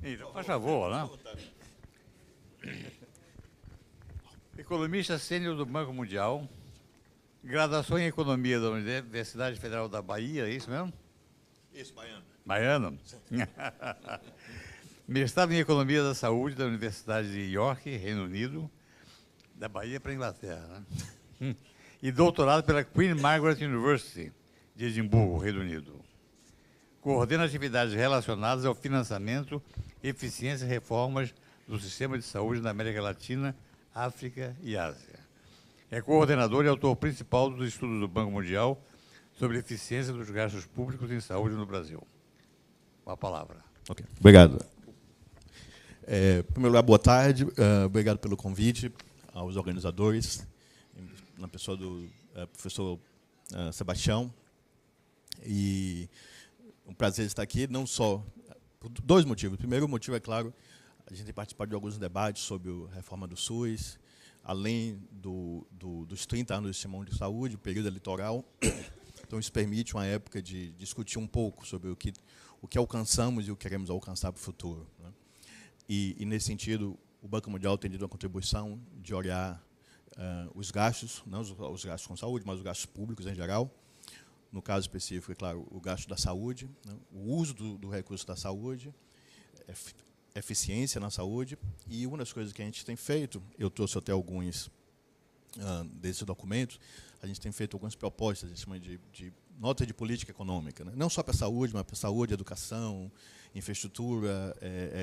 Então, faz favor, né? Economista sênior do Banco Mundial, graduação em Economia da Universidade Federal da Bahia, é isso mesmo? Isso, baiano. Baiano? Mestrado em Economia da Saúde da Universidade de York, Reino Unido, da Bahia para a Inglaterra, né? E doutorado pela Queen Margaret University, de Edimburgo, Reino Unido. Coordena atividades relacionadas ao financiamento, eficiência e reformas do sistema de saúde na América Latina, África e Ásia. É coordenador e autor principal dos estudos do Banco Mundial sobre a eficiência dos gastos públicos em saúde no Brasil. Com a palavra. Okay. Obrigado. Em primeiro lugar, boa tarde. Obrigado pelo convite aos organizadores, na pessoa do professor Sebastião. E um prazer estar aqui, não só por dois motivos. O primeiro motivo, é claro, a gente tem participado de alguns debates sobre a reforma do SUS, além dos 30 anos do Sistema Único de Saúde, período eleitoral. Então, isso permite uma época de discutir um pouco sobre o que alcançamos e o que queremos alcançar para o futuro, né? E, nesse sentido, o Banco Mundial tem tido uma contribuição de olhar os gastos, não os gastos com saúde, mas os gastos públicos em geral. No caso específico, é claro, o gasto da saúde, né? O uso do recurso da saúde, eficiência na saúde. E uma das coisas que a gente tem feito, eu trouxe até alguns desses documentos, a gente tem feito algumas propostas, a gente chama de nota de política econômica, né? Não só para a saúde, mas para a saúde, educação, infraestrutura,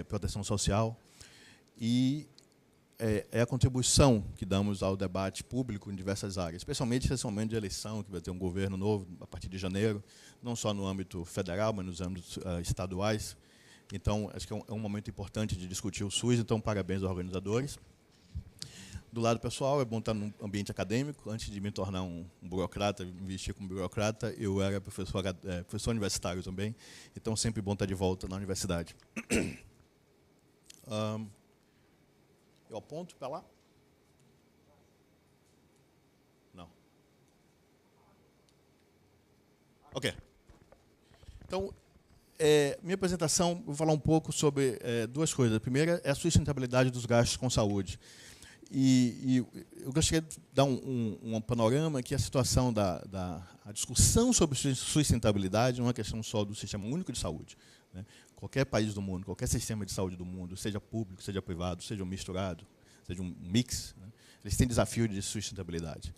proteção social. E é a contribuição que damos ao debate público em diversas áreas, especialmente nesse momento de eleição, que vai ter um governo novo a partir de janeiro, não só no âmbito federal, mas nos âmbitos estaduais. Então, acho que é um momento importante de discutir o SUS, então, parabéns aos organizadores. Do lado pessoal, é bom estar num ambiente acadêmico. Antes de me tornar um burocrata, me vestir como burocrata, eu era professor universitário também, então sempre bom estar de volta na universidade. Eu aponto para lá? Não. Ok. Então, minha apresentação, vou falar um pouco sobre duas coisas. A primeira é a sustentabilidade dos gastos com saúde. E eu gostaria de dar um panorama que a situação a discussão sobre sustentabilidade não é uma questão só do Sistema Único de Saúde, né? Qualquer país do mundo, qualquer sistema de saúde do mundo, seja público, seja privado, seja um misturado, seja um mix, né? Eles têm desafio de sustentabilidade.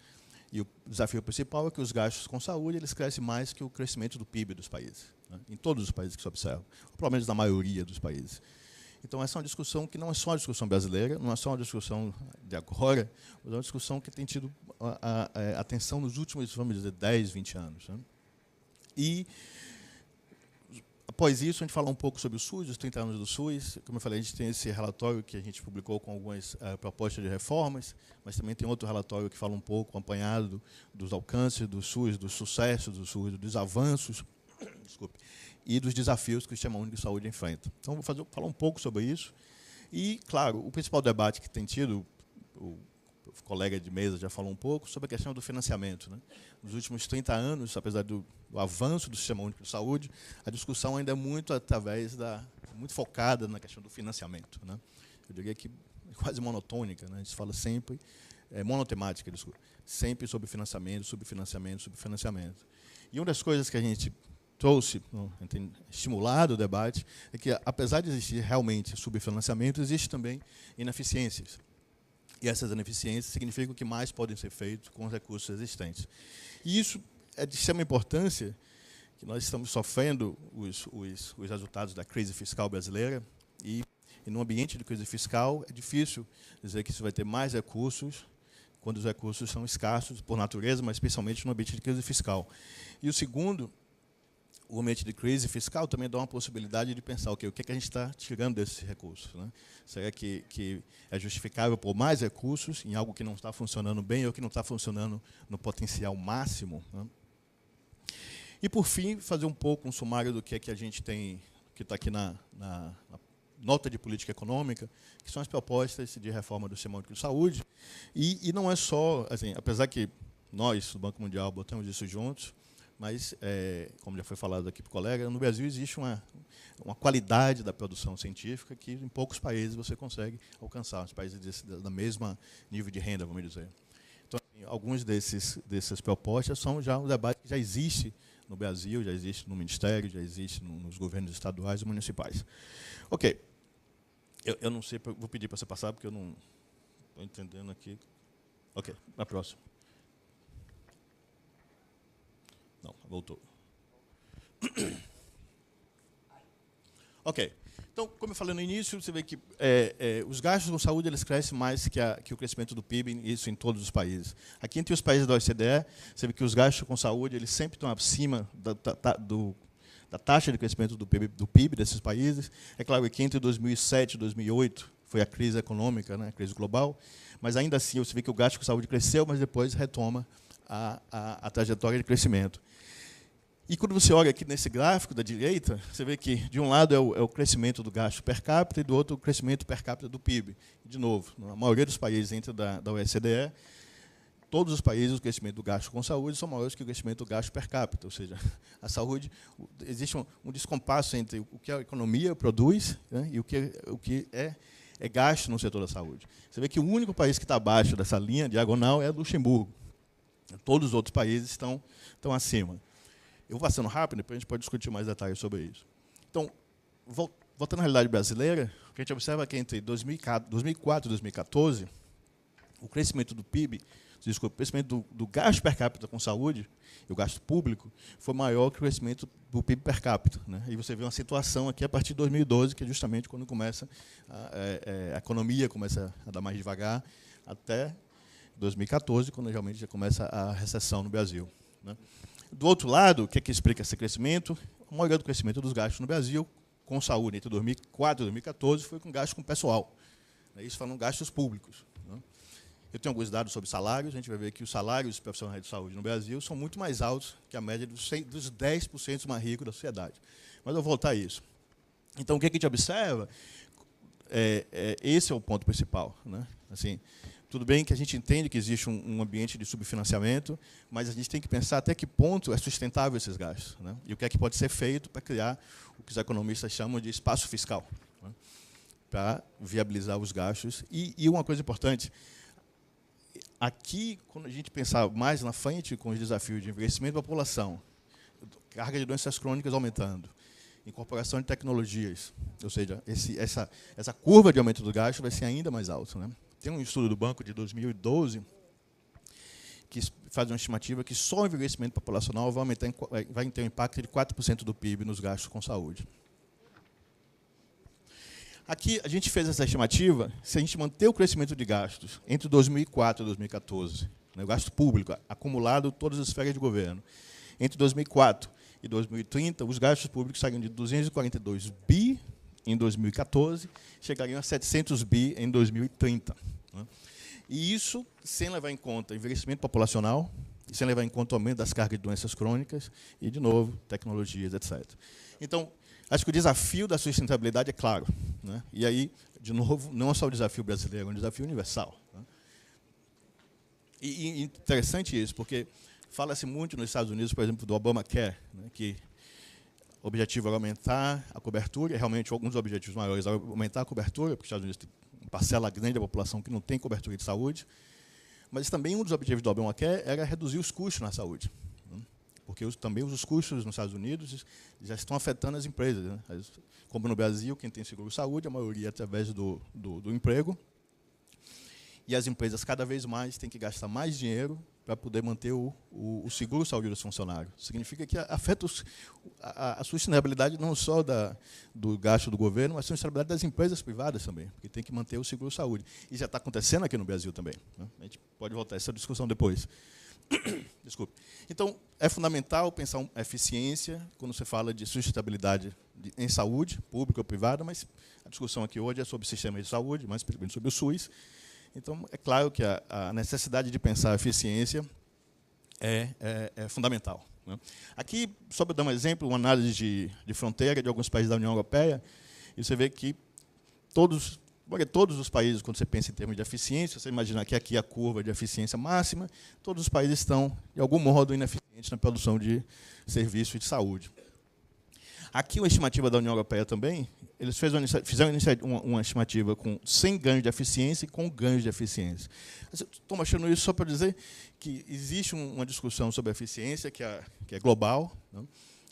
E o desafio principal é que os gastos com saúde eles crescem mais que o crescimento do PIB dos países, né? Em todos os países que se observa, ou pelo menos na maioria dos países. Então, essa é uma discussão que não é só uma discussão brasileira, não é só uma discussão de agora, mas é uma discussão que tem tido atenção nos últimos, vamos dizer, 10, 20 anos, né? E, após isso, a gente fala um pouco sobre o SUS, os 30 anos do SUS. Como eu falei, a gente tem esse relatório que a gente publicou com algumas propostas de reformas, mas também tem outro relatório que fala um pouco, acompanhado dos alcances do SUS, dos sucessos do SUS, dos avanços, desculpe, e dos desafios que o Sistema Único de Saúde enfrenta. Então, vou falar um pouco sobre isso. E, claro, o principal debate que tem tido, o colega de mesa já falou um pouco, sobre a questão do financiamento, né? Nos últimos 30 anos, apesar do avanço do Sistema Único de Saúde, a discussão ainda é muito muito focada na questão do financiamento, né? Eu diria que é quase monotônica, né? A gente fala sempre, monotemática, desculpa, sempre sobre financiamento, subfinanciamento, subfinanciamento. E uma das coisas que a gente trouxe, tem estimulado o debate, é que, apesar de existir realmente subfinanciamento, existe também ineficiências. E essas ineficiências significam que mais podem ser feitos com os recursos existentes. E isso é de extrema importância, que nós estamos sofrendo os resultados da crise fiscal brasileira, e no ambiente de crise fiscal é difícil dizer que isso vai ter mais recursos quando os recursos são escassos por natureza, mas especialmente no ambiente de crise fiscal. E o segundo, o ambiente de crise fiscal também dá uma possibilidade de pensar, okay, o que é que a gente está tirando desses recursos, né? Será que é justificável por mais recursos em algo que não está funcionando bem ou que não está funcionando no potencial máximo, né? E, por fim, fazer um pouco um sumário do que é que a gente tem, que está aqui na nota de política econômica, que são as propostas de reforma do Sistema Único de Saúde. E não é só, assim, apesar que nós, do Banco Mundial, botamos isso juntos, mas, como já foi falado aqui por colega, no Brasil existe uma qualidade da produção científica que em poucos países você consegue alcançar, os países da mesma nível de renda, vamos dizer. Então, assim, alguns dessas propostas são já um debate que já existe no Brasil, já existe no Ministério, já existe nos governos estaduais e municipais. Ok. Eu não sei, vou pedir para você passar, porque eu não estou entendendo aqui. Ok, na próxima. Não, voltou. Ok. Então, como eu falei no início, você vê que os gastos com saúde eles crescem mais que o crescimento do PIB, isso em todos os países. Aqui, entre os países da OCDE, você vê que os gastos com saúde eles sempre estão acima da taxa de crescimento do PIB desses países. É claro que entre 2007 e 2008 foi a crise econômica, né, a crise global, mas ainda assim você vê que o gasto com saúde cresceu, mas depois retoma a trajetória de crescimento. E quando você olha aqui nesse gráfico da direita, você vê que, de um lado, é o crescimento do gasto per capita e, do outro, o crescimento per capita do PIB. De novo, na maioria dos países dentro da OCDE, todos os países, o crescimento do gasto com saúde são maiores que o crescimento do gasto per capita. Ou seja, a saúde, existe um descompasso entre o que a economia produz, né, e o que é gasto no setor da saúde. Você vê que o único país que está abaixo dessa linha diagonal é Luxemburgo. Todos os outros países estão acima. Eu vou passando rápido, depois a gente pode discutir mais detalhes sobre isso. Então, voltando à realidade brasileira, o que a gente observa é que entre 2004 e 2014, o crescimento do PIB, o crescimento do gasto per capita com saúde, e o gasto público, foi maior que o crescimento do PIB per capita, né? E você vê uma situação aqui a partir de 2012, que é justamente quando começa a economia começa a dar mais devagar, até 2014, quando realmente já começa a recessão no Brasil, né? Do outro lado, o que é que explica esse crescimento? A maioria do crescimento dos gastos no Brasil, com saúde, entre 2004 e 2014, foi com gasto com pessoal. Isso falando gastos públicos, né? Eu tenho alguns dados sobre salários, a gente vai ver que os salários dos profissionais de saúde no Brasil são muito mais altos que a média dos 10% mais ricos da sociedade. Mas eu vou voltar a isso. Então, o que a gente observa? Esse é o ponto principal, né? Assim, tudo bem que a gente entende que existe um ambiente de subfinanciamento, mas a gente tem que pensar até que ponto é sustentável esses gastos, né? E o que é que pode ser feito para criar o que os economistas chamam de espaço fiscal, né? Para viabilizar os gastos. E uma coisa importante, aqui, quando a gente pensar mais na frente com os desafios de envelhecimento da população, carga de doenças crônicas aumentando, incorporação de tecnologias, ou seja, essa curva de aumento do gasto vai ser ainda mais alta, né? Tem um estudo do Banco de 2012 que faz uma estimativa que só o envelhecimento populacional vai ter um impacto de 4% do PIB nos gastos com saúde. Aqui, a gente fez essa estimativa, se a gente manter o crescimento de gastos entre 2004 e 2014, né, o gasto público acumulado todas as esferas de governo, entre 2004 e 2030, os gastos públicos saíram de 242 bi em 2014, chegariam a 700 bi em 2030. Né? E isso sem levar em conta envelhecimento populacional, sem levar em conta o aumento das cargas de doenças crônicas e, de novo, tecnologias, etc. Então, acho que o desafio da sustentabilidade é claro, né? E aí, de novo, não é só o desafio brasileiro, é um desafio universal, né? E interessante isso, porque fala-se muito nos Estados Unidos, por exemplo, do Obamacare, né, que o objetivo era aumentar a cobertura, e realmente alguns objetivos maiores eram aumentar a cobertura, porque os Estados Unidos tem uma parcela grande da população que não tem cobertura de saúde, mas também um dos objetivos do Obamacare era reduzir os custos na saúde, né? Porque também os custos nos Estados Unidos já estão afetando as empresas, né? Como no Brasil, quem tem seguro-saúde, a maioria é através do emprego, e as empresas cada vez mais têm que gastar mais dinheiro para poder manter o seguro-saúde dos funcionários. Significa que afeta a sustentabilidade não só do gasto do governo, mas a sustentabilidade das empresas privadas também, porque tem que manter o seguro-saúde. E já está acontecendo aqui no Brasil também, né? A gente pode voltar a essa discussão depois. Desculpe. Então, é fundamental pensar a eficiência quando você fala de sustentabilidade em saúde, pública ou privada, mas a discussão aqui hoje é sobre o sistema de saúde, mais especificamente sobre o SUS. Então, é claro que a necessidade de pensar a eficiência é fundamental, né? Aqui, só para dar um exemplo, uma análise de fronteira de alguns países da União Europeia, e você vê que todos os países, quando você pensa em termos de eficiência, você imagina que aqui a curva de eficiência máxima, todos os países estão, de algum modo, ineficientes na produção de serviços de saúde. Aqui, uma estimativa da União Europeia também, eles fizeram uma estimativa com 100 ganhos de eficiência e com ganhos de eficiência. Estou mostrando isso só para dizer que existe uma discussão sobre a eficiência que é global, né?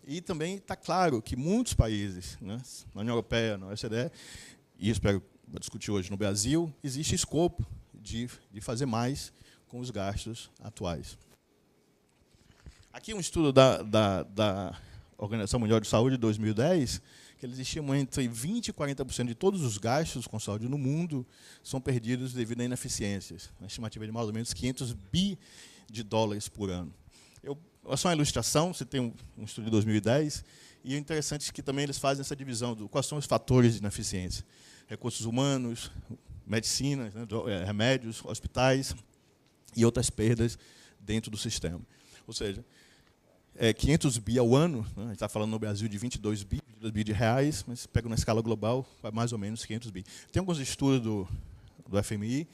E também está claro que muitos países, né, na União Europeia, na OECD, e espero discutir hoje no Brasil, existe escopo de fazer mais com os gastos atuais. Aqui um estudo da Organização Mundial de Saúde de 2010, que eles estimam entre 20% e 40% de todos os gastos com saúde no mundo são perdidos devido a ineficiências. Uma estimativa de mais ou menos 500 bi de dólares por ano. É só uma ilustração, você tem um estudo de 2010, e o interessante é que também eles fazem essa divisão do quais são os fatores de ineficiência. Recursos humanos, medicina, né, remédios, hospitais e outras perdas dentro do sistema. Ou seja, 500 bi ao ano, né, a gente está falando no Brasil de 22 bi de reais, mas pega na escala global, vai mais ou menos 500 bi. Tem alguns estudos do FMI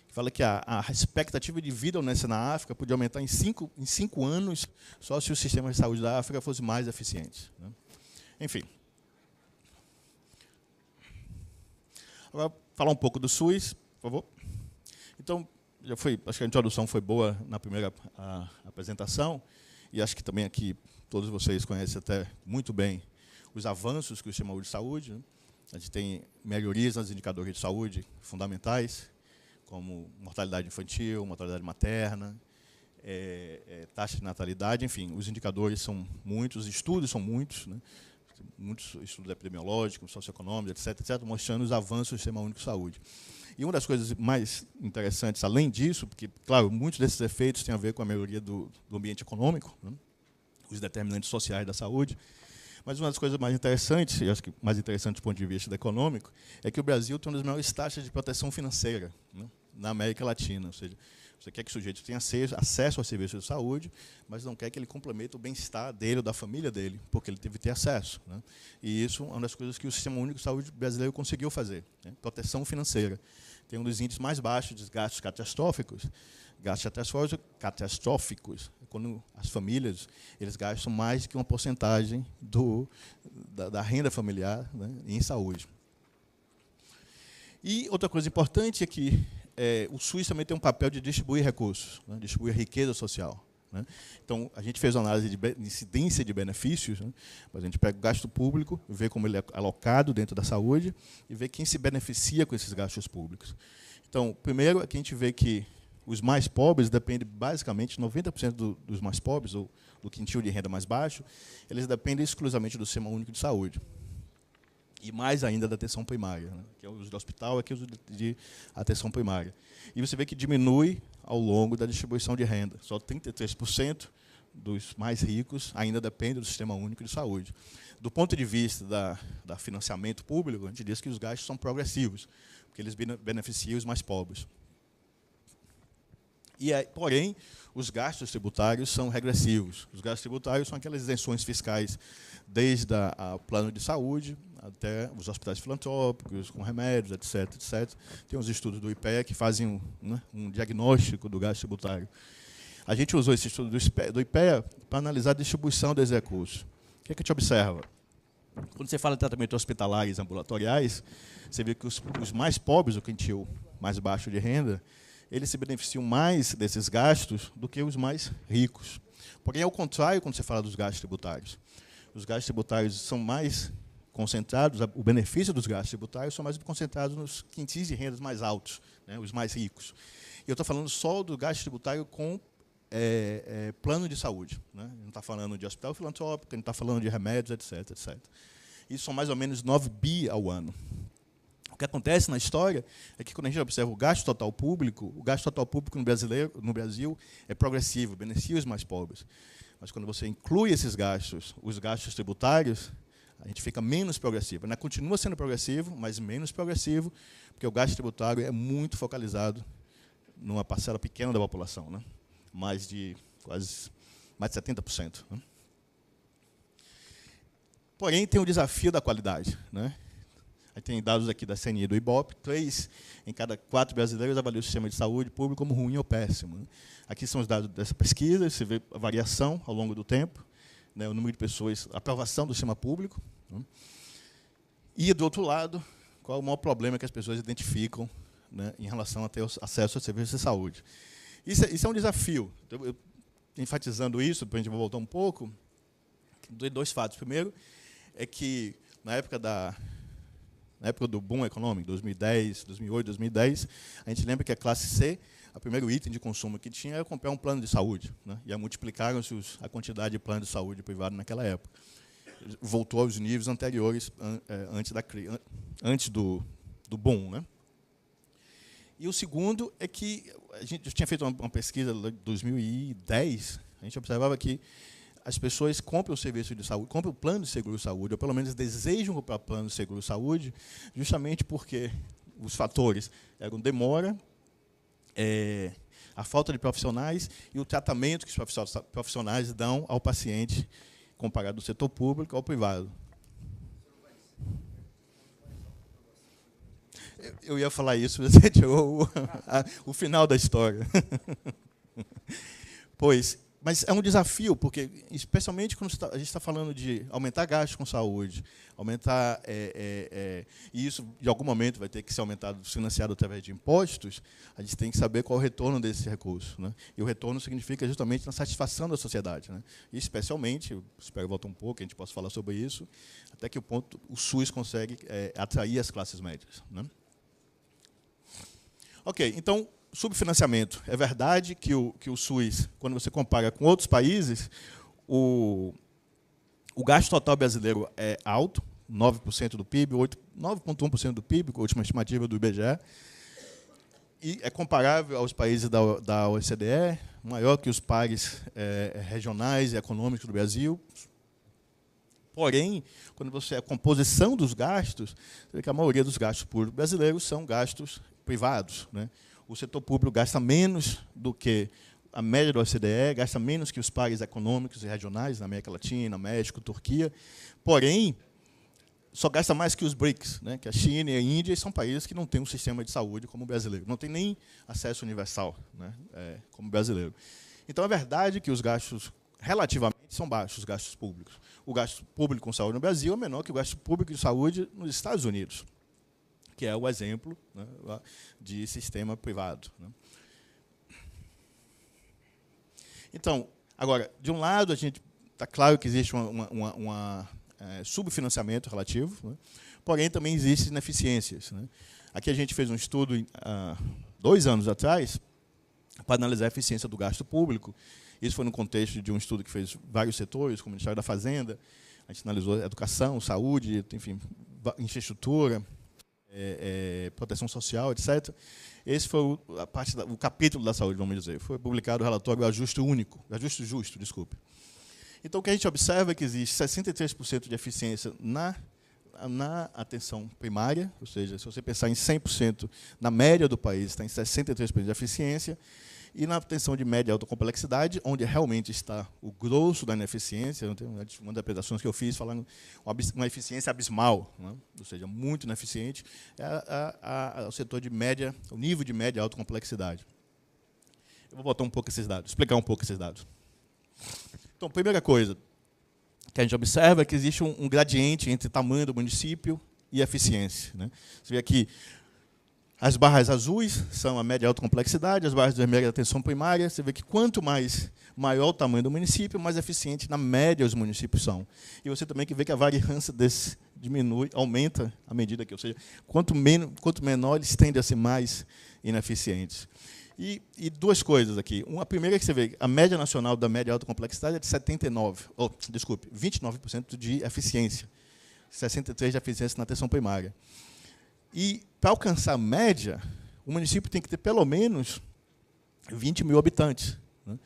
que fala que a expectativa de vida honesta na África podia aumentar em 5 anos só se o sistema de saúde da África fosse mais eficiente, né? Enfim. Agora, falar um pouco do SUS, por favor. Então, acho que a introdução foi boa na primeira apresentação, e acho que também aqui todos vocês conhecem até muito bem os avanços que o sistema de saúde, né? A gente tem melhorias nos indicadores de saúde fundamentais, como mortalidade infantil, mortalidade materna, taxa de natalidade, enfim, os indicadores são muitos, os estudos são muitos, né? Muitos estudos epidemiológicos, socioeconômicos, etc., mostrando os avanços do Sistema Único de Saúde. E uma das coisas mais interessantes, além disso, porque, claro, muitos desses efeitos têm a ver com a melhoria do ambiente econômico, né? Os determinantes sociais da saúde, mas uma das coisas mais interessantes, e acho que mais interessante do ponto de vista econômico, é que o Brasil tem uma das maiores taxas de proteção financeira, né, na América Latina. Ou seja, você quer que o sujeito tenha acesso aos serviços de saúde, mas não quer que ele complemente o bem-estar dele ou da família dele, porque ele teve que ter acesso, né? E isso é uma das coisas que o Sistema Único de Saúde brasileiro conseguiu fazer, né? Proteção financeira. Tem um dos índices mais baixos de gastos catastróficos. Gastos catastróficos, quando as famílias eles gastam mais que uma porcentagem da renda familiar, né, em saúde. E outra coisa importante é que o SUS também tem um papel de distribuir recursos, né, distribuir riqueza social, né? Então, a gente fez uma análise de incidência de benefícios, né, mas a gente pega o gasto público, vê como ele é alocado dentro da saúde e vê quem se beneficia com esses gastos públicos. Então, primeiro, aqui a gente vê que os mais pobres dependem, basicamente, 90% dos mais pobres, ou do quintil de renda mais baixo, eles dependem exclusivamente do Sistema Único de Saúde. E mais ainda da atenção primária, né, que é o uso do hospital, aqui é o uso de atenção primária. E você vê que diminui ao longo da distribuição de renda. Só 33% dos mais ricos ainda dependem do Sistema Único de Saúde. Do ponto de vista da financiamento público, a gente diz que os gastos são progressivos, porque eles beneficiam os mais pobres. Porém, os gastos tributários são regressivos. Os gastos tributários são aquelas isenções fiscais, desde o plano de saúde até os hospitais filantrópicos, com remédios, etc., etc. Tem uns estudos do IPEA que fazem um diagnóstico do gasto tributário. A gente usou esse estudo do IPEA para analisar a distribuição desses recursos. O que a gente observa? Quando você fala de tratamentos hospitalares ambulatoriais, você vê que os mais pobres, o quintil mais baixo de renda, eles se beneficiam mais desses gastos do que os mais ricos. Porém, ao contrário, quando você fala dos gastos tributários. Os gastos tributários são mais concentrados, o benefício dos gastos tributários são mais concentrados nos quintis de rendas mais altos, né, os mais ricos. E eu estou falando só do gasto tributário com plano de saúde, né? A gente não está falando de hospital filantrópico, a gente está falando de remédios, etc., etc. Isso são mais ou menos 9 bi ao ano. O que acontece na história é que, quando a gente observa o gasto total público no Brasil é progressivo, beneficia os mais pobres. Mas, quando você inclui esses gastos, os gastos tributários, a gente fica menos progressivo. Ainda continua sendo progressivo, mas menos progressivo, porque o gasto tributário é muito focalizado numa parcela pequena da população, né? Mais de 70%. Né? Porém, tem o desafio da qualidade, né? A Tem dados aqui da CNI e do IBOP, 3 em cada 4 brasileiros avaliam o sistema de saúde público como ruim ou péssimo, né? Aqui são os dados dessa pesquisa, você vê a variação ao longo do tempo, né, o número de pessoas, a aprovação do sistema público, né? E, do outro lado, qual é o maior problema que as pessoas identificam, né, em relação a ter acesso a serviços de saúde. Isso é um desafio. Eu, enfatizando isso, depois a gente vai voltar um pouco, dois fatos. Primeiro, é que na época do boom econômico, 2010, 2008, 2010, a gente lembra que a classe C, o primeiro item de consumo que tinha era comprar um plano de saúde, né? E aí multiplicaram-se a quantidade de planos de saúde privado naquela época. Voltou aos níveis anteriores, antes do boom, né? E o segundo é que a gente tinha feito uma pesquisa em 2010, a gente observava que as pessoas compram o serviço de saúde, compram o plano de seguro-saúde, ou pelo menos desejam comprar plano de seguro-saúde, justamente porque os fatores eram demora, a falta de profissionais e o tratamento que os profissionais dão ao paciente, comparado ao setor público ao privado. Eu ia falar isso, você tirou o final da história. Mas é um desafio, porque, especialmente quando a gente está falando de aumentar gastos com saúde, aumentar, e isso, de algum momento, vai ter que ser aumentado, financiado através de impostos, a gente tem que saber qual é o retorno desse recurso, né? E o retorno significa justamente na satisfação da sociedade, né? E, especialmente, eu espero voltar um pouco, a gente possa falar sobre isso, até que ponto o SUS consegue atrair as classes médias, né? Ok, então, subfinanciamento. É verdade que o SUS, quando você compara com outros países, o gasto total brasileiro é alto, 9% do PIB, 9,1% do PIB, com a última estimativa do IBGE, e é comparável aos países da OCDE, maior que os pares regionais e econômicos do Brasil. Porém, quando você a composição dos gastos, você vê que a maioria dos gastos públicos brasileiros são gastos privados, né? O setor público gasta menos do que a média da OCDE, gasta menos que os pares econômicos e regionais, na América Latina, México, Turquia. Porém, só gasta mais que os BRICS, né? Que a China e a Índia são países que não têm um sistema de saúde como o brasileiro, não tem nem acesso universal, né? Como o brasileiro. Então, é verdade que os gastos relativamente são baixos, os gastos públicos. O gasto público com saúde no Brasil é menor que o gasto público de saúde nos Estados Unidos, que é o exemplo, né, de sistema privado, né? Então, agora, de um lado, a gente está claro que existe subfinanciamento relativo, né? Porém, também existem ineficiências, né? Aqui a gente fez um estudo, 2 anos atrás, para analisar a eficiência do gasto público. Isso foi no contexto de um estudo que fez vários setores, como o Ministério da Fazenda. A gente analisou educação, saúde, enfim, infraestrutura, proteção social, etc. Esse foi o capítulo da saúde, vamos dizer. Foi publicado o relatório Ajuste Justo, desculpe. Então, o que a gente observa é que existe 63% de eficiência na atenção primária, ou seja, se você pensar em 100%, na média do país, está em 63% de eficiência, e na atenção de média e alta complexidade, onde realmente está o grosso da ineficiência. Uma das apresentações que eu fiz falando uma eficiência abismal, né? Ou seja, muito ineficiente, é o setor de média, o nível de média e alta complexidade. Eu vou botar um pouco esses dados, explicar um pouco esses dados. Então, primeira coisa que a gente observa é que existe um gradiente entre tamanho do município e eficiência, né? Você vê aqui, as barras azuis são a média e alta complexidade, as barras vermelhas é a atenção primária. Você vê que quanto maior o tamanho do município, mais eficiente, na média, os municípios são. E você também vê que a variância desse diminui, aumenta à medida que, ou seja, quanto menor, eles tendem a ser mais ineficientes. E 2 coisas aqui. A primeira é que você vê, a média nacional da média e alta complexidade é de 29% de eficiência, 63% de eficiência na atenção primária. E, para alcançar a média, o município tem que ter, pelo menos, 20 mil habitantes, né?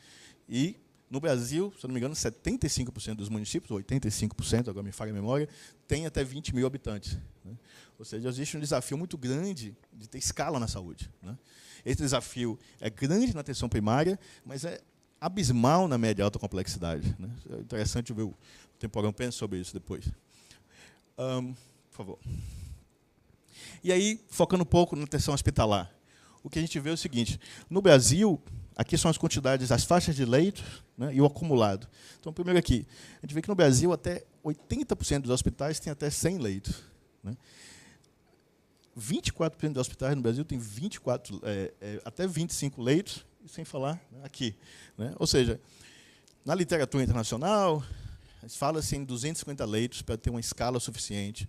E, no Brasil, se não me engano, 75% dos municípios, ou 85%, agora me falha a memória, tem até 20 mil habitantes, né? Ou seja, existe um desafio muito grande de ter escala na saúde, né? Esse desafio é grande na atenção primária, mas é abismal na média e alta complexidade, né? É interessante ver o Temporão pensa sobre isso depois. Por favor. E aí, focando um pouco na atenção hospitalar, o que a gente vê é o seguinte, no Brasil, aqui são as quantidades, as faixas de leitos, né, e o acumulado. Então, primeiro aqui, a gente vê que no Brasil até 80% dos hospitais têm até 100 leitos. Né? 24% dos hospitais no Brasil têm até 25 leitos, sem falar aqui. Né? Ou seja, na literatura internacional, fala-se em 250 leitos para ter uma escala suficiente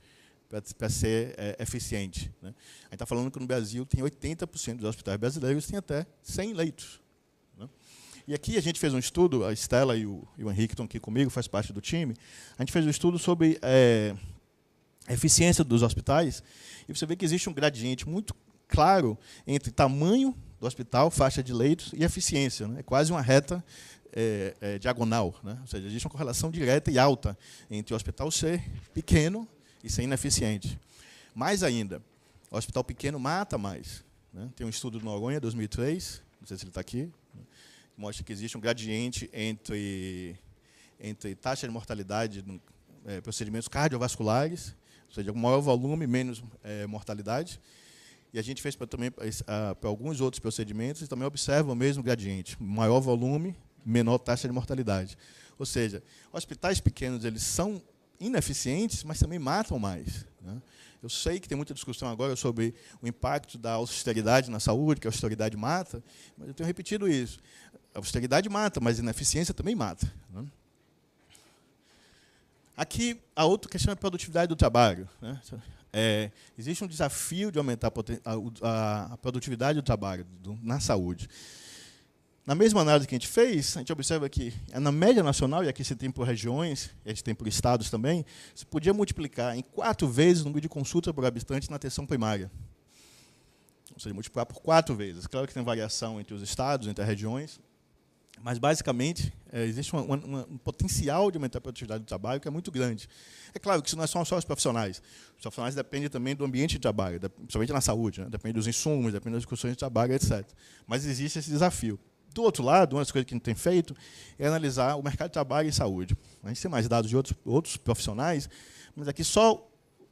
para ser eficiente. Né? A gente está falando que no Brasil tem 80% dos hospitais brasileiros têm até 100 leitos. Né? E aqui a gente fez um estudo, a Estela e o Henrique estão aqui comigo, faz parte do time, a gente fez um estudo sobre a eficiência dos hospitais, e você vê que existe um gradiente muito claro entre tamanho do hospital, faixa de leitos e eficiência. Né? É quase uma reta diagonal. Né? Ou seja, existe uma correlação direta e alta entre o hospital ser pequeno e ser ineficiente. Mais ainda, o hospital pequeno mata mais. Né? Tem um estudo do Noronha, 2003, não sei se ele está aqui, né? Que mostra que existe um gradiente entre taxa de mortalidade em procedimentos cardiovasculares, ou seja, maior volume, menos mortalidade. E a gente fez também para alguns outros procedimentos e também observa o mesmo gradiente, maior volume, menor taxa de mortalidade. Ou seja, hospitais pequenos eles são ineficientes, mas também matam mais. Né? Eu sei que tem muita discussão agora sobre o impacto da austeridade na saúde, que a austeridade mata, mas eu tenho repetido isso. A austeridade mata, mas a ineficiência também mata. Né? Aqui, a outra questão é a produtividade do trabalho. Né? Existe um desafio de aumentar a produtividade do trabalho na saúde. Na mesma análise que a gente fez, a gente observa que, na média nacional, e aqui você tem por regiões, e a gente tem por estados também, você podia multiplicar em 4 vezes o número de consultas por habitante na atenção primária. Ou seja, multiplicar por 4 vezes. Claro que tem variação entre os estados, entre as regiões, mas, basicamente, existe um potencial de aumentar a produtividade do trabalho que é muito grande. É claro que isso não é só os profissionais. Os profissionais dependem também do ambiente de trabalho, principalmente na saúde, né? Depende dos insumos, depende das discussões de trabalho, etc. Mas existe esse desafio. Do outro lado, uma das coisas que a gente tem feito é analisar o mercado de trabalho e saúde. A gente tem mais dados de outros profissionais, mas aqui só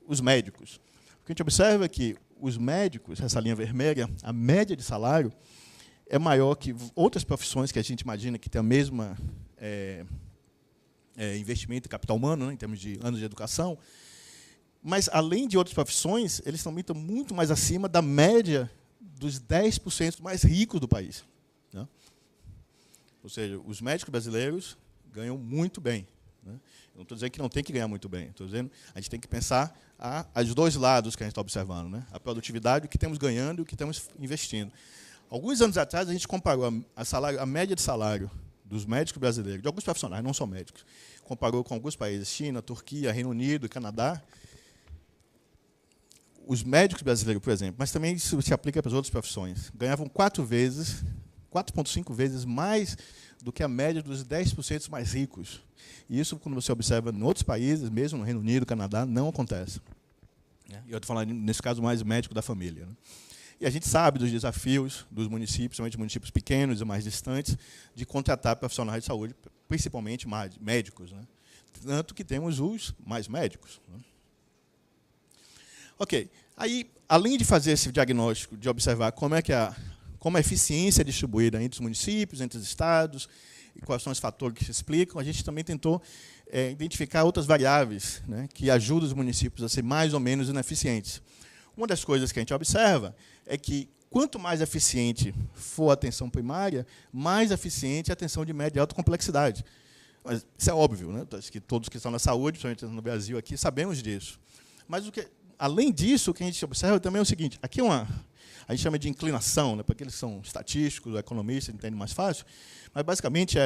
os médicos. O que a gente observa é que os médicos, essa linha vermelha, a média de salário é maior que outras profissões que a gente imagina que tem a mesma investimento em capital humano, né, em termos de anos de educação, mas, além de outras profissões, eles também estão muito mais acima da média dos 10% mais ricos do país. Né? Ou seja, os médicos brasileiros ganham muito bem. Né? Eu não estou dizendo que não tem que ganhar muito bem. Estou dizendo que a gente tem que pensar os dois lados que a gente está observando. Né? A produtividade, o que temos ganhando e o que estamos investindo. Alguns anos atrás, a gente comparou a média de salário dos médicos brasileiros, de alguns profissionais, não só médicos, comparou com alguns países, China, Turquia, Reino Unido, Canadá. Os médicos brasileiros, por exemplo, mas também isso se aplica para as outras profissões, ganhavam 4,5 vezes mais do que a média dos 10% mais ricos. E isso, quando você observa em outros países, mesmo no Reino Unido, Canadá, não acontece. E eu estou falando, nesse caso, mais médico da família. Né? E a gente sabe dos desafios dos municípios, principalmente municípios pequenos e mais distantes, de contratar profissionais de saúde, principalmente médicos. Né? Tanto que temos os mais médicos. Né? Ok. Aí, além de fazer esse diagnóstico, de observar como a eficiência é distribuída entre os municípios, entre os estados, e quais são os fatores que se explicam, a gente também tentou identificar outras variáveis, né, que ajudam os municípios a ser mais ou menos ineficientes. Uma das coisas que a gente observa é que, quanto mais eficiente for a atenção primária, mais eficiente é a atenção de média e alta complexidade. Mas isso é óbvio, né? Acho que todos que estão na saúde, principalmente no Brasil, aqui, sabemos disso. Mas, além disso, o que a gente observa também é o seguinte, aqui a gente chama de inclinação, né, porque eles são estatísticos, economistas, entendem mais fácil, mas, basicamente,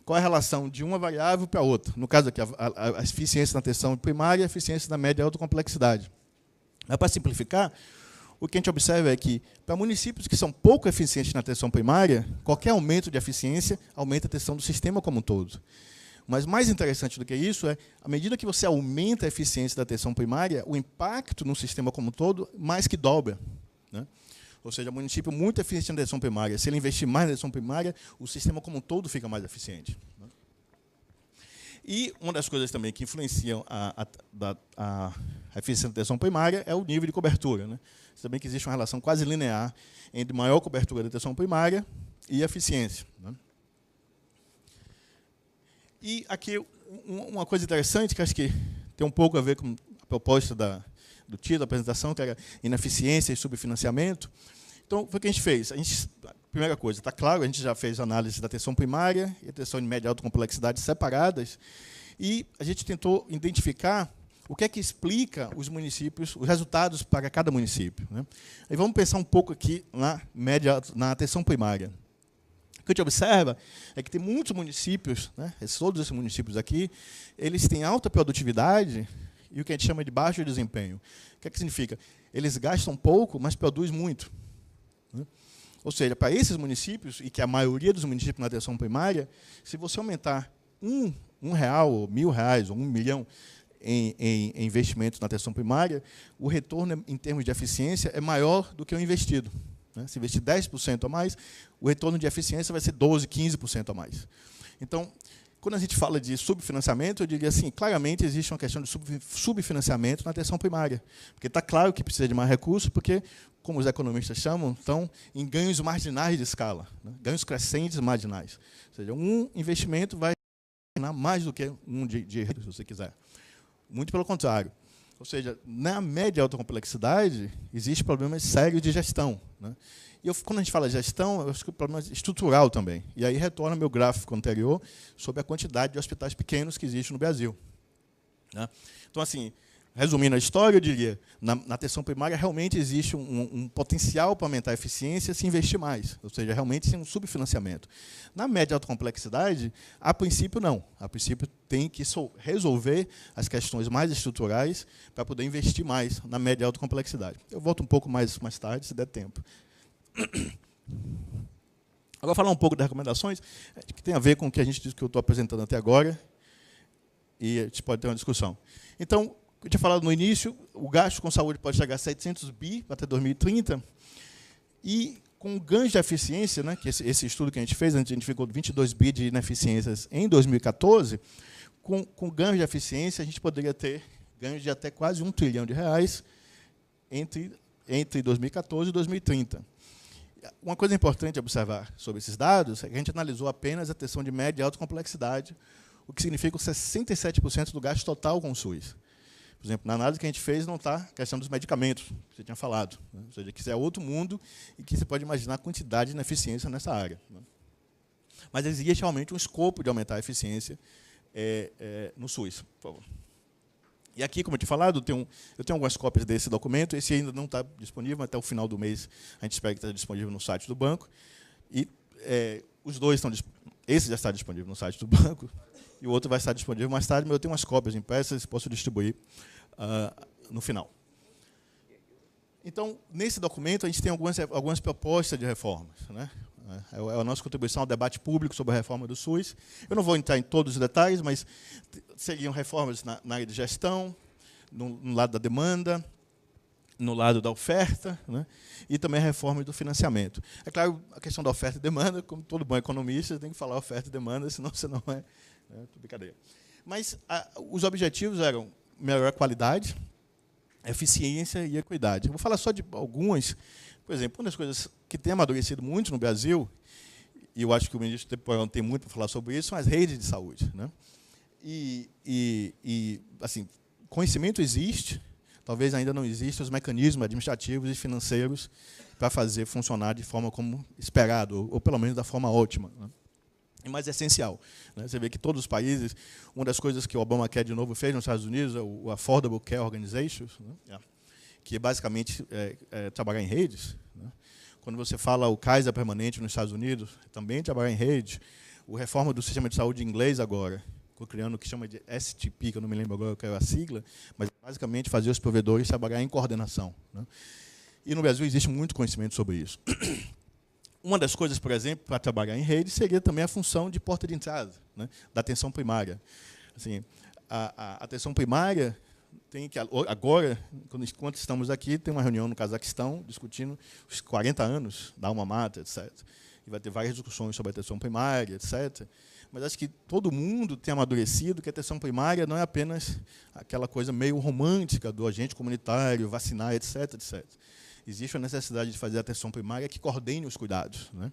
qual é a relação de uma variável para a outra. No caso aqui, a eficiência na atenção primária e a eficiência na média e alta complexidade. Mas, para simplificar, o que a gente observa é que, para municípios que são pouco eficientes na atenção primária, qualquer aumento de eficiência aumenta a atenção do sistema como um todo. Mas, mais interessante do que isso, à medida que você aumenta a eficiência da atenção primária, o impacto no sistema como um todo mais que dobra. Né? Ou seja, o município muito eficiente na atenção primária, se ele investir mais na atenção primária, o sistema como um todo fica mais eficiente. Né? E uma das coisas também que influenciam a eficiência da atenção primária é o nível de cobertura, né? Também que existe uma relação quase linear entre maior cobertura da atenção primária e eficiência, né? E aqui uma coisa interessante, que acho que tem um pouco a ver com a proposta do título da apresentação, que era ineficiência e subfinanciamento. Então, foi o que a gente fez. Primeira coisa, está claro, a gente já fez análise da atenção primária e atenção de média e alta complexidade separadas, e a gente tentou identificar o que é que explica os municípios, os resultados para cada município, né? E vamos pensar um pouco aqui na atenção primária. O que a gente observa é que tem muitos municípios, né, todos esses municípios aqui, eles têm alta produtividade e o que a gente chama de baixo desempenho. O que é que significa? Eles gastam pouco, mas produzem muito, né? Ou seja, para esses municípios, e que a maioria dos municípios na atenção primária, se você aumentar R$1, ou R$1.000, ou R$1 milhão em investimentos na atenção primária, o retorno, em termos de eficiência, é maior do que o investido, né? Se investir 10% a mais, o retorno de eficiência vai ser 12%, 15% a mais. Então, quando a gente fala de subfinanciamento, eu diria assim, claramente existe uma questão de subfinanciamento na atenção primária. Porque está claro que precisa de mais recursos, porque, como os economistas chamam, estão em ganhos marginais de escala, né? Ganhos crescentes marginais. Ou seja, um investimento vai ganhar mais do que um de se você quiser. Muito pelo contrário. Ou seja, na média e alta complexidade, existe problemas sérios de gestão, né? E quando a gente fala de gestão, eu acho que o problema é estrutural também. E aí retorna ao meu gráfico anterior sobre a quantidade de hospitais pequenos que existe no Brasil, né? Então, assim, resumindo a história, eu diria, na atenção primária realmente existe um potencial para aumentar a eficiência se investir mais. Ou seja, realmente tem um subfinanciamento. Na média e alta complexidade, a princípio, não. A princípio, tem que resolver as questões mais estruturais para poder investir mais na média e alta complexidade. Eu volto um pouco mais tarde, se der tempo. Agora, falar um pouco das recomendações, que tem a ver com o que a gente disse que eu estou apresentando até agora, e a gente pode ter uma discussão. Então, eu tinha falado no início, o gasto com saúde pode chegar a 700 bi até 2030, e com ganhos de eficiência, né, que esse estudo que a gente fez, a gente identificou 22 bi de ineficiências em 2014, com ganhos de eficiência, a gente poderia ter ganhos de até quase R$1 trilhão entre 2014 e 2030. Uma coisa importante a observar sobre esses dados é que a gente analisou apenas a atenção de média e alta complexidade, o que significa 67% do gasto total com o SUS. Por exemplo, na análise que a gente fez, não está a questão dos medicamentos, que você tinha falado, né? Ou seja, que isso é outro mundo e que você pode imaginar a quantidade de ineficiência nessa área, né? Mas existe realmente um escopo de aumentar a eficiência no SUS. Por favor. E aqui, como eu tinha falado, eu tenho algumas cópias desse documento. Esse ainda não está disponível, mas até o final do mês a gente espera que esteja disponível no site do banco. E os dois estão disponíveis. Esse já está disponível no site do banco, e o outro vai estar disponível mais tarde, mas eu tenho umas cópias impressas e posso distribuir no final. Então, nesse documento, a gente tem algumas propostas de reformas, né? É a nossa contribuição ao debate público sobre a reforma do SUS. Eu não vou entrar em todos os detalhes, mas seriam reformas na área de gestão, no lado da demanda, no lado da oferta, né? E também a reforma do financiamento. É claro, a questão da oferta e demanda, como todo bom economista, você tem que falar oferta e demanda, senão você não é brincadeira. Mas os objetivos eram melhorar a qualidade, eficiência e equidade. Eu vou falar só de algumas. Por exemplo, uma das coisas que tem amadurecido muito no Brasil, e eu acho que o ministro Temporão tem muito para falar sobre isso, são as redes de saúde, né? Assim, conhecimento existe, talvez ainda não existam os mecanismos administrativos e financeiros para fazer funcionar de forma como esperado, ou pelo menos da forma ótima, né? Mas é essencial, né? Você vê que todos os países, uma das coisas que o Obamacare de novo fez nos Estados Unidos é o Affordable Care Organization, né? Que basicamente trabalhar em redes, né? Quando você fala o Kaiser permanente nos Estados Unidos, também trabalhar em rede. O reforma do sistema de saúde inglês agora, criando o que chama de STP, que eu não me lembro agora qual é a sigla, mas basicamente fazer os provedores trabalhar em coordenação, né? E no Brasil existe muito conhecimento sobre isso. Uma das coisas, por exemplo, para trabalhar em rede, seria também a função de porta de entrada, né, da atenção primária. Assim, a atenção primária tem que, agora, enquanto estamos aqui, tem uma reunião no Cazaquistão discutindo os 40 anos da Alma Mater, etc. e vai ter várias discussões sobre a atenção primária, etc. Mas acho que todo mundo tem amadurecido que a atenção primária não é apenas aquela coisa meio romântica do agente comunitário, vacinar, etc, etc. Existe a necessidade de fazer a atenção primária que coordene os cuidados, né?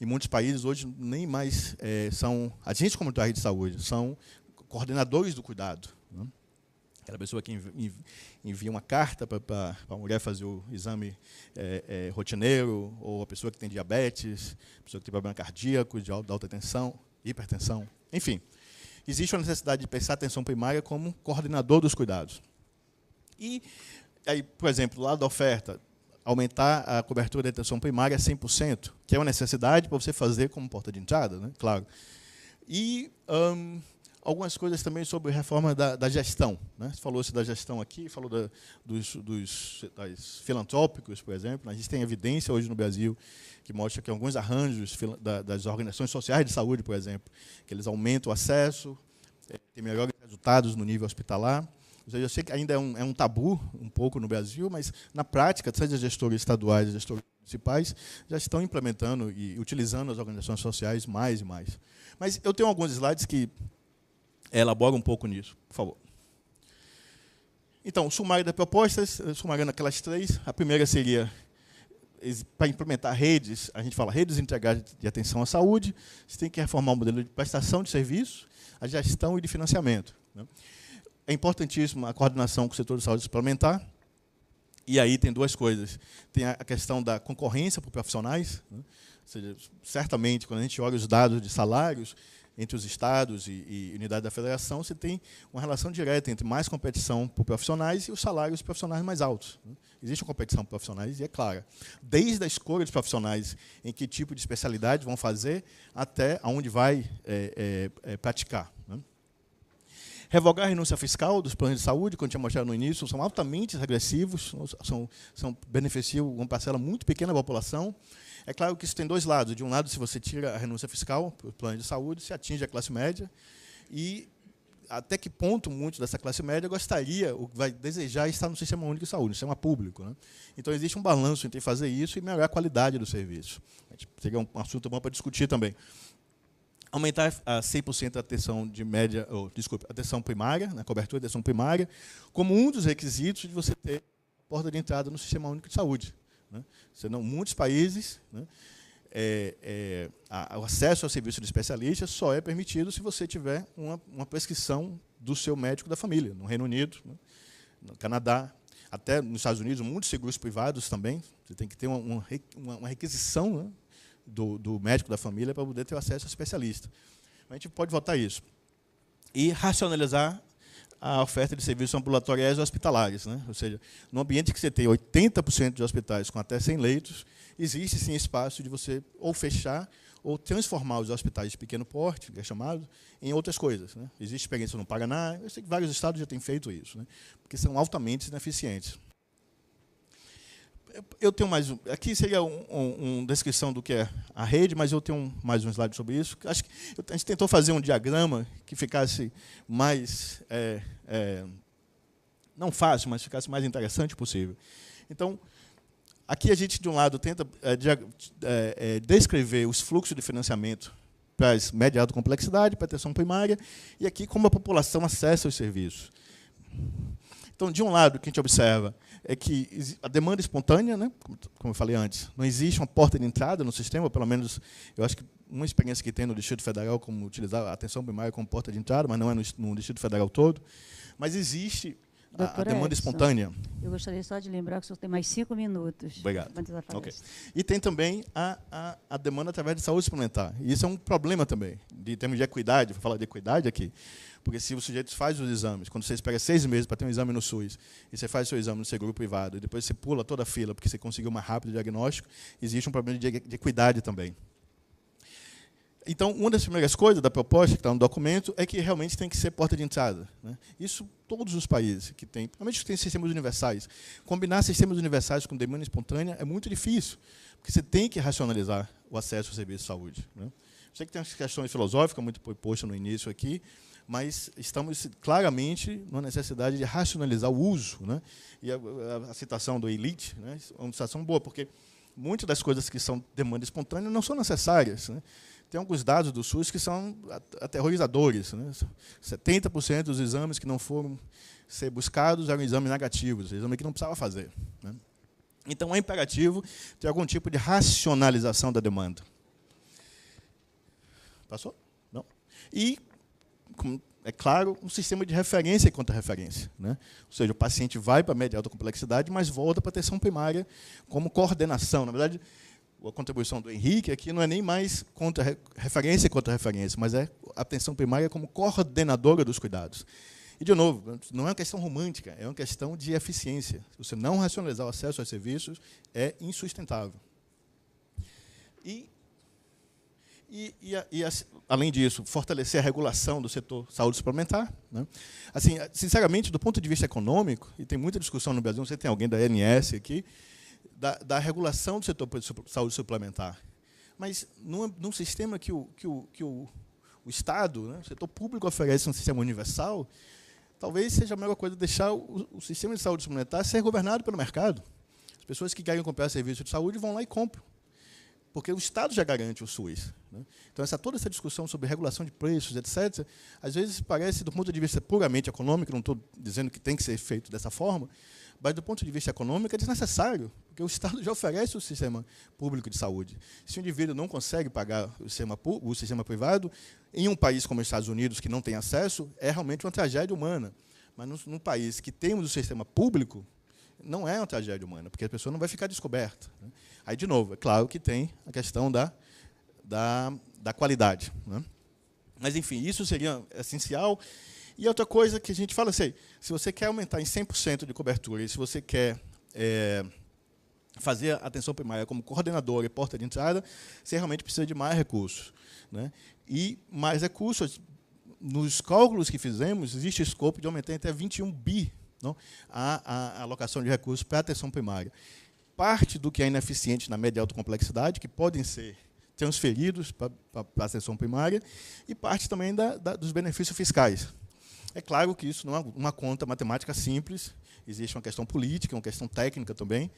Em muitos países, hoje, nem mais são agentes comunitários de saúde, são coordenadores do cuidado, né? Aquela pessoa que envia uma carta para a mulher fazer o exame rotineiro, ou a pessoa que tem diabetes, a pessoa que tem problema cardíaco, de alta tensão, hipertensão, enfim. Existe a necessidade de pensar a atenção primária como coordenador dos cuidados. E, aí, por exemplo, do lado da oferta, aumentar a cobertura da atenção primária a 100%, que é uma necessidade para você fazer como porta de entrada, né? Claro. E algumas coisas também sobre reforma da gestão, né? Falou-se da gestão aqui, falou dos filantrópicos, por exemplo. A gente tem evidência hoje no Brasil que mostra que alguns arranjos das organizações sociais de saúde, por exemplo, que eles aumentam o acesso, têm melhores resultados no nível hospitalar. Eu sei que ainda é um tabu um pouco no Brasil, mas, na prática, seja gestores estaduais e gestores municipais já estão implementando e utilizando as organizações sociais mais e mais. Mas eu tenho alguns slides que elaboram um pouco nisso, por favor. Então, o sumário das propostas, sumariando aquelas três. A primeira seria, para implementar redes, a gente fala redes integradas de atenção à saúde, você tem que reformar o modelo de prestação de serviço, a gestão e de financiamento, né? É importantíssimo a coordenação com o setor de saúde suplementar. E aí tem duas coisas. Tem a questão da concorrência por profissionais, né? Ou seja, certamente, quando a gente olha os dados de salários entre os estados e unidades da federação, você tem uma relação direta entre mais competição por profissionais e os salários profissionais mais altos, né? Existe uma competição por profissionais e é clara. Desde a escolha dos profissionais, em que tipo de especialidade vão fazer, até aonde vai praticar, né? Revogar a renúncia fiscal dos planos de saúde, como eu tinha mostrado no início, são altamente regressivos, beneficiam uma parcela muito pequena da população. É claro que isso tem dois lados. De um lado, se você tira a renúncia fiscal para o plano de saúde, se atinge a classe média. E até que ponto muitos dessa classe média gostaria, ou vai desejar estar no Sistema Único de Saúde, no sistema público, né? Então, existe um balanço entre fazer isso e melhorar a qualidade do serviço. Seria um assunto bom para discutir também. Aumentar a 100% a atenção de média, atenção primária, na cobertura de atenção primária, como um dos requisitos de você ter porta de entrada no Sistema Único de Saúde, né? Senão, muitos países, né, o acesso ao serviço de especialista só é permitido se você tiver uma prescrição do seu médico da família. No Reino Unido, né, no Canadá, até nos Estados Unidos, muitos seguros privados também. Você tem que ter uma requisição, né, do médico da família para poder ter acesso ao especialista. A gente pode votar isso. E racionalizar a oferta de serviços ambulatoriais e hospitalares, né? Ou seja, no ambiente que você tem 80% de hospitais com até 100 leitos, existe sim espaço de você ou fechar ou transformar os hospitais de pequeno porte, que é chamado, em outras coisas, né? Existe experiência no Paraná, eu sei que vários estados já têm feito isso, né? Porque são altamente ineficientes. Eu tenho mais um. Aqui seria uma descrição do que é a rede, mas eu tenho mais um slide sobre isso. Acho que a gente tentou fazer um diagrama que ficasse mais, não fácil, mas ficasse mais interessante possível. Então, aqui a gente, de um lado, tenta descrever os fluxos de financiamento para as média e alta complexidade, para a atenção primária, e aqui como a população acessa os serviços. Então, de um lado, o que a gente observa é que a demanda espontânea, né, como eu falei antes, não existe uma porta de entrada no sistema, pelo menos eu acho que uma experiência que tem no Distrito Federal, como utilizar a atenção primária como porta de entrada, mas não é no Distrito Federal todo, mas existe a demanda espontânea. Eu gostaria só de lembrar que o senhor tem mais 5 minutos. Obrigado. Okay. E tem também a demanda através de saúde suplementar. E isso é um problema também, de termos de equidade, vou falar de equidade aqui, porque se o sujeito faz os exames, quando você espera 6 meses para ter um exame no SUS, e você faz o seu exame no seguro privado, e depois você pula toda a fila porque você conseguiu mais rápido o diagnóstico, existe um problema de equidade também. Então, uma das primeiras coisas da proposta que está no documento é que realmente tem que ser porta de entrada, né? Isso todos os países que têm, principalmente que têm sistemas universais. Combinar sistemas universais com demanda espontânea é muito difícil, porque você tem que racionalizar o acesso ao serviço de saúde, né? Sei que tem umas questões filosóficas muito postas no início aqui, mas estamos claramente numa necessidade de racionalizar o uso, né? E a citação do Elite, né, é uma citação boa, porque muitas das coisas que são demanda espontânea não são necessárias, né? Tem alguns dados do SUS que são aterrorizadores, né? 70% dos exames que não foram ser buscados eram exames negativos, exame que não precisava fazer, né? Então, é imperativo ter algum tipo de racionalização da demanda. Passou? Não? E, é claro, um sistema de referência e contra-referência, né? Ou seja, o paciente vai para a média e alta complexidade, mas volta para a atenção primária como coordenação. Na verdade, a contribuição do Henrique aqui não é nem mais referência e contra-referência, mas é a atenção primária como coordenadora dos cuidados. E, de novo, não é uma questão romântica, é uma questão de eficiência. Se você não racionalizar o acesso aos serviços, é insustentável. Além disso, fortalecer a regulação do setor saúde suplementar, né? Assim, sinceramente, do ponto de vista econômico, e tem muita discussão no Brasil, não sei se tem alguém da ANS aqui, da regulação do setor saúde suplementar. Mas, num sistema que o Estado, né, o setor público oferece um sistema universal, talvez seja a melhor coisa deixar o sistema de saúde suplementar ser governado pelo mercado. As pessoas que querem comprar serviço de saúde vão lá e compram, porque o Estado já garante o SUS, né? Então, toda essa discussão sobre regulação de preços, etc., às vezes parece, do ponto de vista puramente econômico, não estou dizendo que tem que ser feito dessa forma, mas, do ponto de vista econômico, é desnecessário, porque o Estado já oferece o sistema público de saúde. Se o indivíduo não consegue pagar o sistema privado, em um país como os Estados Unidos, que não tem acesso, é realmente uma tragédia humana. Mas, num país que temos o sistema público, não é uma tragédia humana, porque a pessoa não vai ficar descoberta, né? Aí, de novo, é claro que tem a questão da qualidade, né? Mas, enfim, isso seria essencial. E outra coisa que a gente fala assim, se você quer aumentar em 100% de cobertura, e se você quer fazer a atenção primária como coordenadora e porta de entrada, você realmente precisa de mais recursos, né? E mais recursos, nos cálculos que fizemos, existe escopo de aumentar até 21 bi, não, a alocação de recursos para a atenção primária. Parte do que é ineficiente na média e alta complexidade, que podem ser transferidos para a atenção primária, e parte também dos benefícios fiscais. É claro que isso não é uma conta matemática simples, existe uma questão política, uma questão técnica também,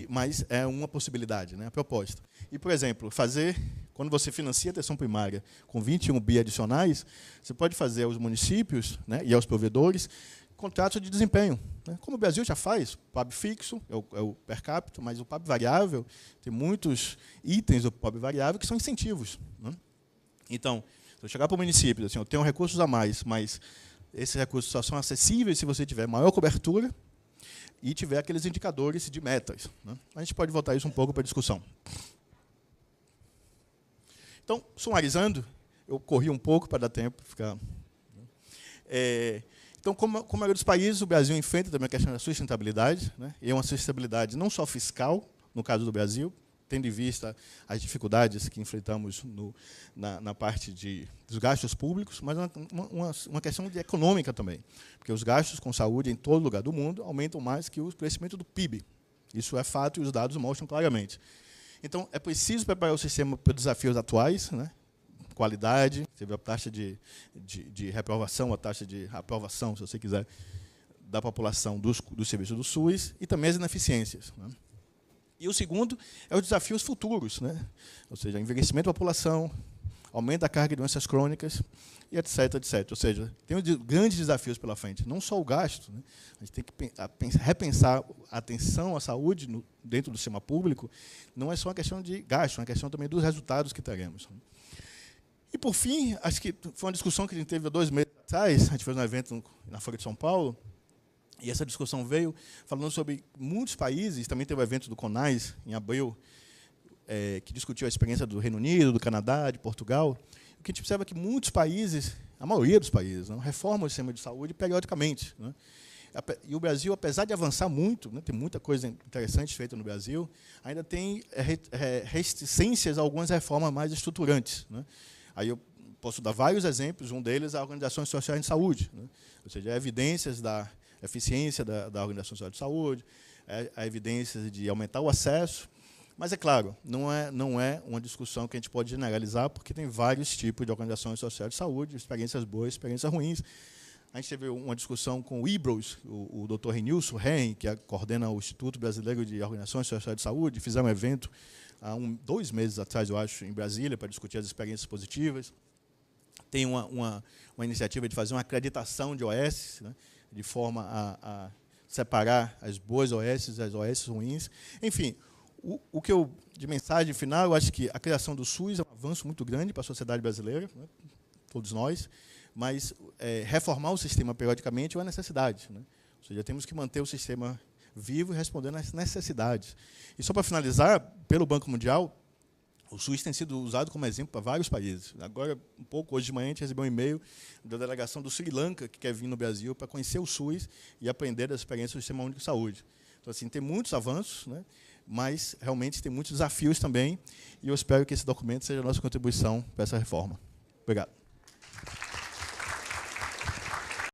mas é uma possibilidade, né, a proposta. E, por exemplo, quando você financia a atenção primária com 21 bi adicionais, você pode fazer aos municípios, né, e aos provedores contratos de desempenho, né? Como o Brasil já faz, PAB fixo é o per capita, mas o PAB variável, tem muitos itens do PAB variável que são incentivos, né? Então, se eu chegar para o município, assim, eu tenho recursos a mais, mas esses recursos só são acessíveis se você tiver maior cobertura e tiver aqueles indicadores de metas, né? A gente pode voltar isso um pouco para a discussão. Então, sumarizando, eu corri um pouco para dar tempo para ficar... Então, como a maioria dos países, o Brasil enfrenta também a questão da sustentabilidade, né? E é uma sustentabilidade não só fiscal, no caso do Brasil, tendo em vista as dificuldades que enfrentamos na parte dos gastos públicos, mas uma questão econômica também, porque os gastos com saúde em todo lugar do mundo aumentam mais que o crescimento do PIB. Isso é fato e os dados mostram claramente. Então, é preciso preparar o sistema para os desafios atuais, né? Qualidade, você vê a taxa de reprovação, a taxa de aprovação, se você quiser, da população dos serviços do SUS, e também as ineficiências, né? E o segundo é os desafios futuros, né? Ou seja, envelhecimento da população, aumento da carga de doenças crônicas, e etc, etc. Ou seja, tem grandes desafios pela frente, não só o gasto, né? A gente tem que repensar a atenção à saúde dentro do sistema público, não é só uma questão de gasto, é uma questão também dos resultados que teremos. E, por fim, acho que foi uma discussão que a gente teve há 2 meses atrás, a gente fez um evento na Folha de São Paulo, e essa discussão veio falando sobre muitos países, também teve o evento do CONAS, em abril, que discutiu a experiência do Reino Unido, do Canadá, de Portugal. O que a gente observa é que muitos países, a maioria dos países, não, reformam o sistema de saúde periodicamente, né? E o Brasil, apesar de avançar muito, né, tem muita coisa interessante feita no Brasil, ainda tem reticências a algumas reformas mais estruturantes, né? Aí eu posso dar vários exemplos, um deles é a Organização Social de Saúde, né? Ou seja, evidências da eficiência da Organização Social de Saúde, há evidências de aumentar o acesso, mas, é claro, não é uma discussão que a gente pode generalizar, porque tem vários tipos de organizações sociais de saúde, experiências boas, experiências ruins. A gente teve uma discussão com o IBROS, o Dr. Renilson Ren, que coordena o Instituto Brasileiro de Organizações Sociais de Saúde. Fizeram um evento há 2 meses atrás, eu acho, em Brasília, para discutir as experiências positivas. Tem uma iniciativa de fazer uma acreditação de OS, né, de forma a separar as boas OS das OS ruins. Enfim, o que eu, de mensagem final, eu acho que a criação do SUS é um avanço muito grande para a sociedade brasileira, né, todos nós, mas reformar o sistema periodicamente é uma necessidade, né? Ou seja, temos que manter o sistema vivo e respondendo às necessidades. E só para finalizar, pelo Banco Mundial, o SUS tem sido usado como exemplo para vários países. Agora, um pouco, hoje de manhã, a gente recebeu um e-mail da delegação do Sri Lanka, que quer vir no Brasil para conhecer o SUS e aprender das experiências do Sistema Único de Saúde. Então, assim, tem muitos avanços, né, mas realmente tem muitos desafios também, e eu espero que esse documento seja a nossa contribuição para essa reforma. Obrigado.